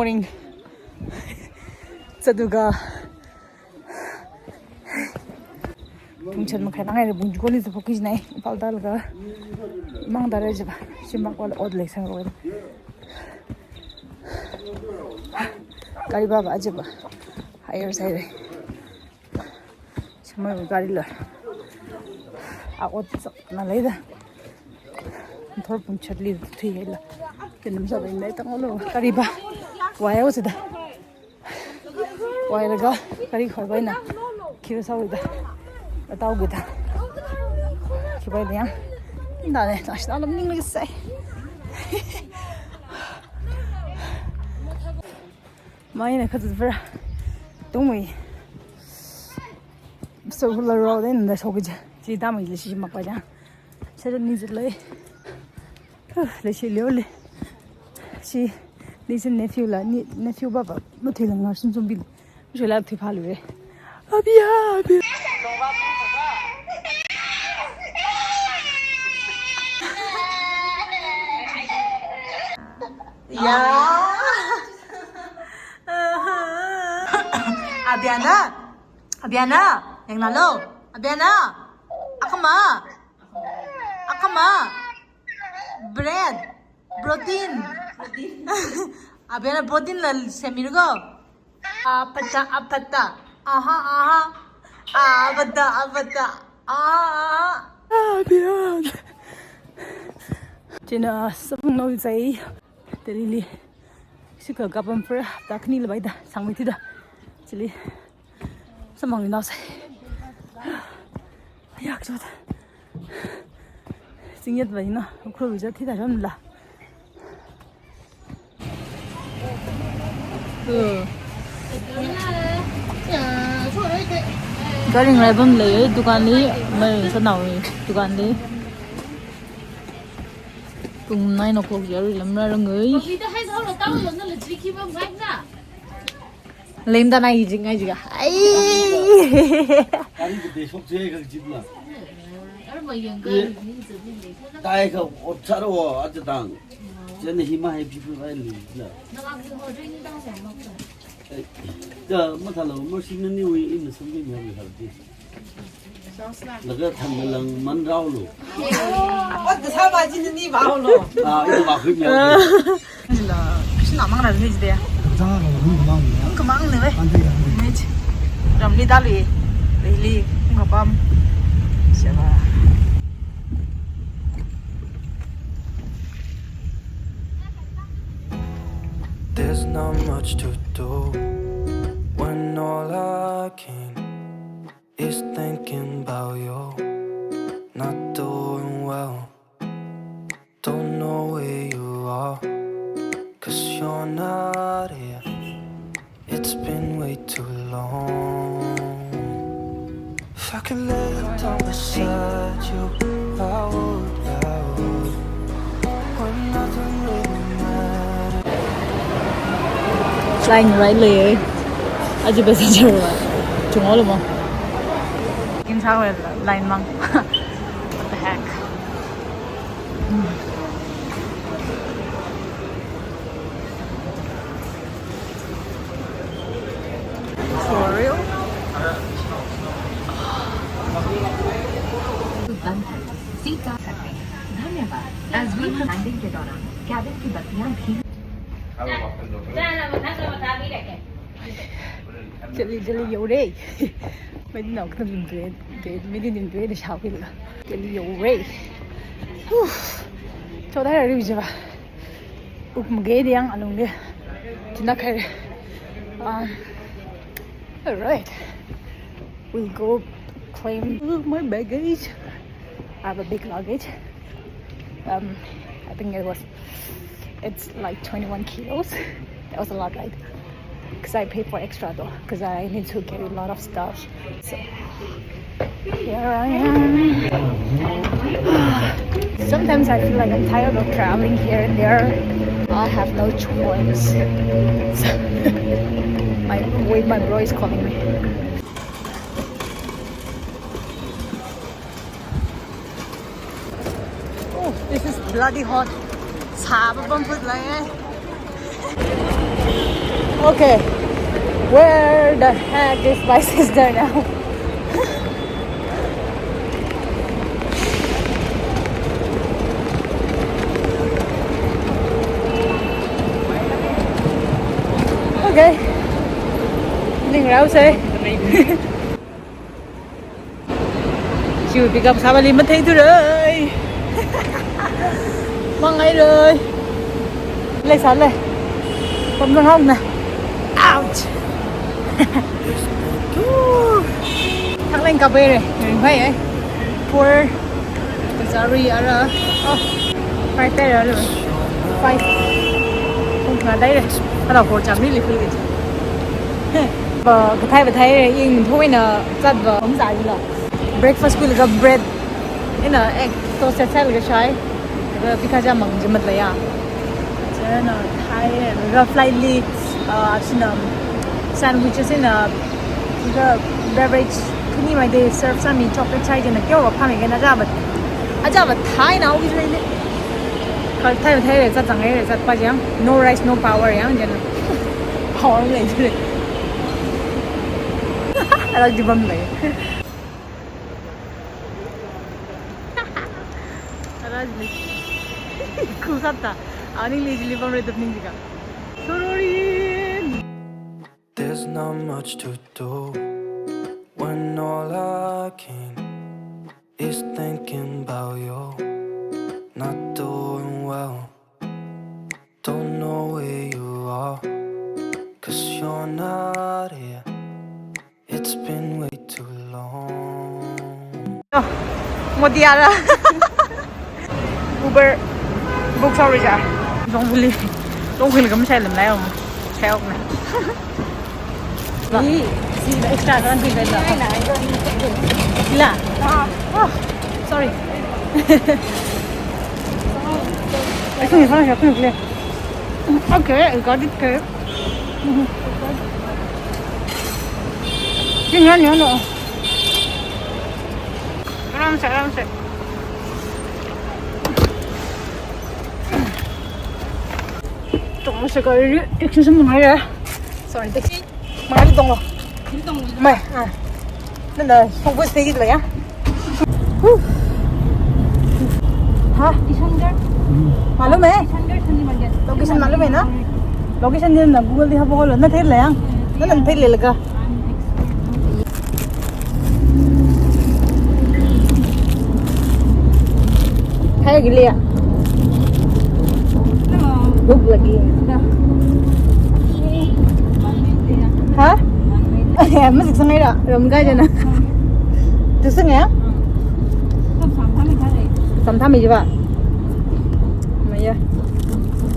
morning. Saduga. Pungchan makai nangai bung jukoli tu pokis nai. Paltal ga. Mang darai jeba. Simak wal od lesang roy. Kari baba jeba. Higher side. Semua kari lah. Od na leda. Thor pungchat li tu hi la. Kenam sa bai nai tang lo. Kari ba. Why was it? Why the guy? Kari khoi bai na. Kira sa ida. Tao good. Ki bai liang. Da ne, ta sta lam ning le sai. Mai na khat ver. Dong wei. So la ro den da so ge. Ji da mai le shi ma pa ja. Sa ni zit le. Le shi liu le. Shi Listen nephew la nephew baba muthi la ngar sum bil je la thi phalu re abia ya abiana yang lalu abiana akama bread protein Abena protein la semirgo. Apata. Aha. Abata. Abena. Cina sabung nol say. Terili. Sika kapam per takni la baida sangmiti da. Cili. Samang ni nasay. Ayak jod. Singyat ba ina. Ukhrul jat thi da ram la. Galing lại bấm lấy dukaan đi mày sao nào dukaan đi cùng nay nó cuộc giờ làm ra người lên ta này gì ngay gì cả ấy đại cái ở chỗ đó ở chỗ đó真的是蛮还皮肤还绿了。这么他了，我们现在因为因为生病没有他的，那个他们人蛮绕路。我这才把今天你挖了。啊，一直挖回苗。是啦，是哪忙来的这的？咋了？我很忙的喂。没去，让你打理，理，我帮，是吧？ There's not much to do when all I can is thinking about you. Not doing well, don't know where you are, 'cause you're not here. It's been way too long. If I could lay down beside you, I would. When nothing really matters. Flying right lệ aja passenger lah cuma lo mau in sao line mang what the heck for real धन्यवाद as we landing के दौरान cabin की बत्तियां भी Jali yore. Mấy đứa nào cũng tìm về mấy đứa tìm về để sao cái nữa. Jali yore. Cho đây là đi chứ ba. Một ghế đi ăn luôn đi. Chỉ nói cái. Alright. We'll go claim my baggage. I have a big luggage. I think it's like 21 kilos. That was a lot, right? Because I paid for extra though, because I need to carry a lot of stuff. So here I am. Sometimes I feel like I'm tired of traveling here and there. I have no choice. So my bro is calling me. Oh, this is bloody hot. 茶不崩潰嚟嘅。Okay, where the heck is my sister now? Okay, mình rau xe. Chiều bị gặp sao mà mất thấy tôi rồi. Mong ngay rồi. Lấy sẵn này. Còn con hông nè. Ouch. Thằng lên cà phê này, người phải ấy. For sorry ở phải tay rồi. Phải. Không ngờ đây rồi. Bắt đầu cổ chạm đi lì phê. Và cái thay yên thôi nè, rất là không dài gì breakfast ko laga bread ina egg toast set laga shai laga pikaja mang jimat la ya jana thai laga slightly achina sandwiches in a the beverage kini mai they serve some chocolate chai jana kyo ga phang ga aja ba thai na wi le kal thai le sa chang le sa pa jang no rice no power yang jana power le jule ala jibam le kusata ani lejili pamre tapning diga sororin. There's not much to do when all I can is thinking about you. Not doing well, don't know where you are, 'cause you're not here. It's been way too long. Modiara Uber book sorry ja don't believe không sai lầm lại không theo này đi xin extra đơn thì phải là sorry không phải không được okay I got it okay nhưng nhớ nữa làm sẽ Tôi sẽ có taxi xem ngay rồi. Sorry taxi. Mà đi rồi. Đi rồi. Mày à. Nên là không có xe gì rồi á. Hả? Đi sang đây. Malum hai? Location malum hai na? Location ni na Google di ha bol na thei lang. Na nan thei le laga. Hai gili ya. Buk lagi. Hả? Mới dịch sang đây đó, rồi mình gai cho nè. Từ sáng nghe? Tầm thăm gì vậy? Mày ơi,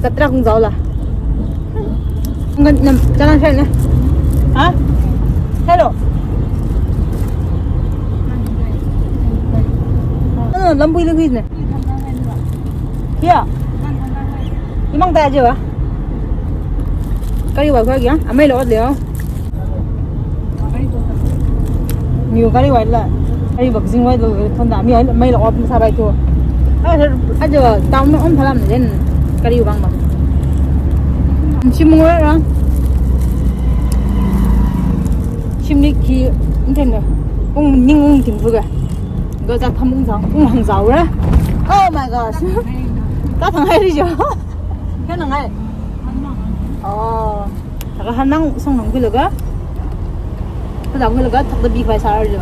cắt ra không giàu là. Nggak nem, jalan saya nih. Hah? Hello. Lampu itu gini. Iya. Imang tay aja ba? Kari wa kaya? Amay lo odle oh. Miu kari wa la. Kari vaccine wa lo thonda mi may lo op sa bai to. Aja taw me om thalam len kari bang ma. Chimung ra. Chimni ki inteng ga. Ong ning ong ting fu ga. Go za tham ong ong hang zao ra. Oh my gosh. Ta thằng hay đi chưa? Cái nào ngay? Ồ, thật ra năng xong nóng cái lực á. Cái giống cái lực á, thật là bị phải sao rồi.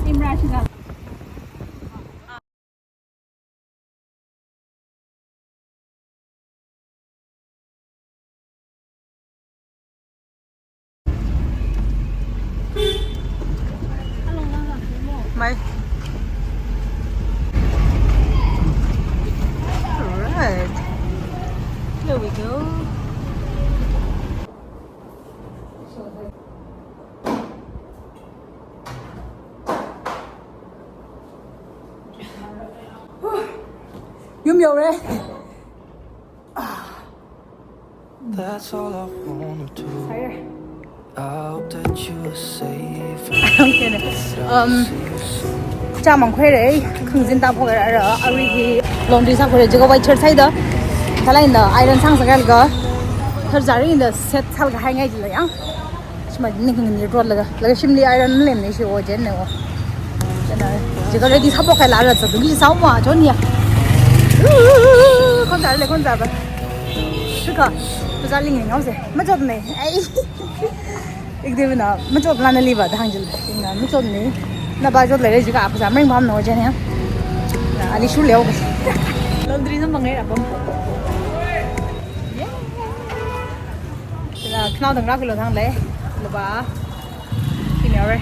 Im ra chứ nào. Mày. Alright. There we go. Yum yo re. That's all I wanna do. I hope that you are safe. Okay. Cha mang khỏe đấy, không dính tao phải rồi. Ari thì laundry sang phải chỉ có vài chiếc thay đó. Thay lại là iron sang sang cái 자리 인데 셋 살가 하ngay gì là mà những người nhiều rồi là sim li iron lên này xíu ở trên này cho nên chỉ có đi sắp bóc cái lá rồi tự đi sáu mà chỗ này con giả này vậy cái con giả linh này nhau gì mất chốt này ấy cái gì vậy nào mất chốt là này vào thằng gì là mất chốt này là bao chốt lấy gì cả bây giờ mình bấm nó trên này là đi xuống liều laundry nó bằng cái là bấm là khao thằng ra cái lồng thằng đấy là bà thì nào đây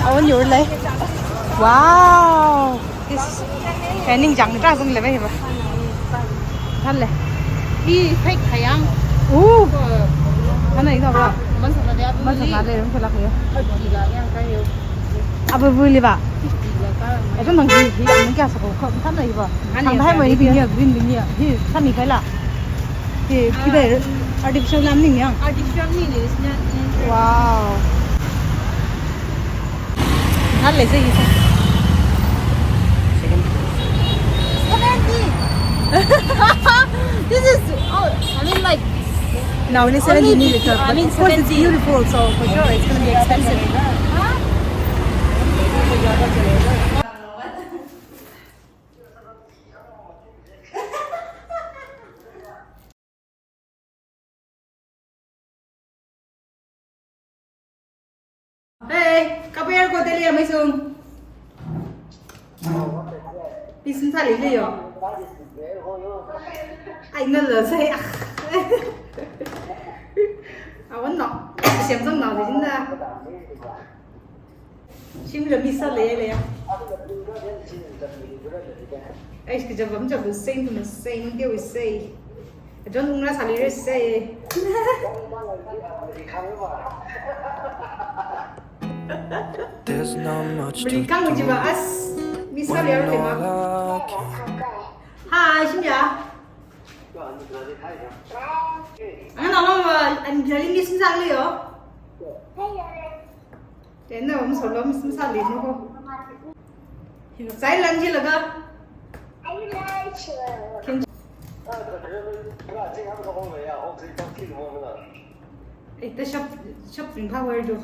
áo nhiều lấy wow cái ninh trắng ra không lấy vậy mà thân này đi fake hay ăn thân này sao vậy mình thằng đây đúng không à vui đi bà ở trong thằng gì thì mình kia sao thân này bà thằng hai mấy cái gì thì thân này cái là thì cái đấy artificial làm gì nhá wow thân lấy gì this is I mean like no it's 70 meters but I mean of course it's beautiful so for sure it's gonna be expensive hey cà phê của tây liêm mấy sương đi xin thay lý rồi anh nên là say à vẫn nọ xem xong nào thì chúng ta xin là mi sao lấy à ấy cái giờ vẫn chậm được sinh thì nó sinh kêu say cho chúng ta xả lý say There's not much to beli kang uji bahas misal ya tema hai xin chào anh nói mà anh giờ đi xin sang đi hả đến đâu mà solo mình xin sang đi nữa không sai lần gì là cơ ita shopping power do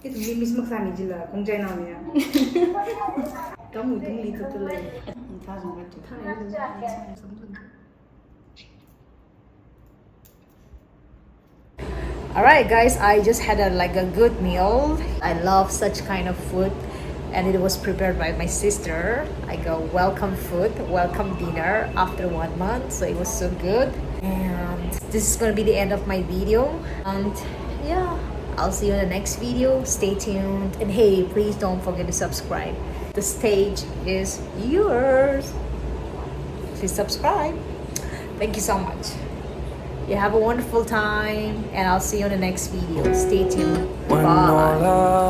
cái thằng Miss mặc sang gì là con trai nào nè có mùi thằng Ly thật là tha rằng là chúng ta Alright guys, I just had a good meal. I love such kind of food and it was prepared by my sister. I go welcome food, welcome dinner after 1 month, so it was so good. And this is gonna be the end of my video. And yeah, I'll see you in the next video. Stay tuned. And hey, please don't forget to subscribe. The stage is yours. Please subscribe. Thank you so much. You have a wonderful time and I'll see you in the next video. Stay tuned. Bye.